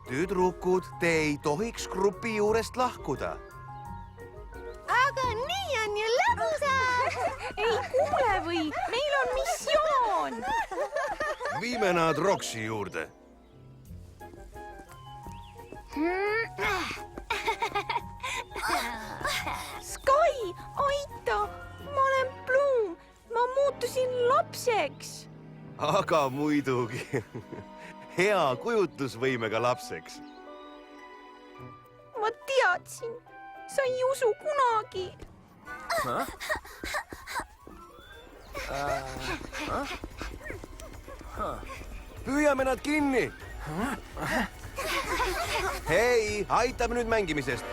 Tüdrukud, te ei tohiks grupi juurest lahkuda. Aga nii on ju lõbusam! Ei kuule või, meil on missioon! Viime nad Roksi juurde. Sky, aita! Ma olen Bloom, ma muutusin lapseks. Aga muidugi. Hea kujutlusvõimega lapseks. Ma teadsin, sa ei usu kunagi. Püüame nad kinni. Hei, aitame nüüd mängimisest.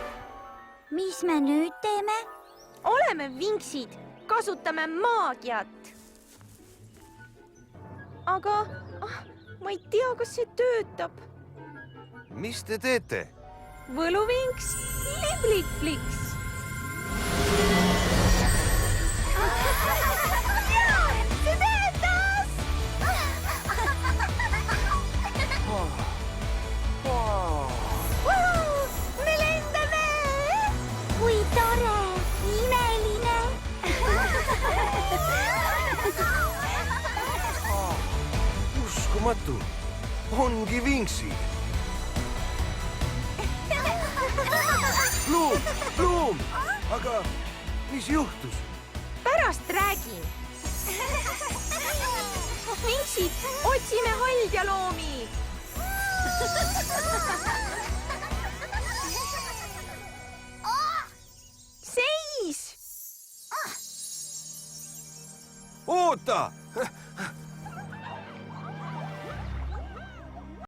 Mis me nüüd teeme? Oleme vinksid, kasutame maagiat. Aga ma ei tea, kas see töötab. Mis te teete? Võluvinks, liblikfliks. See töötas! Me lendame! Kui tore, imeline! Uskumatu. Ongi vinksid. Bloom! Aga mis juhtus? Pärast räägin. Vinksid, otsime haldjaloomi. Seis! Oota!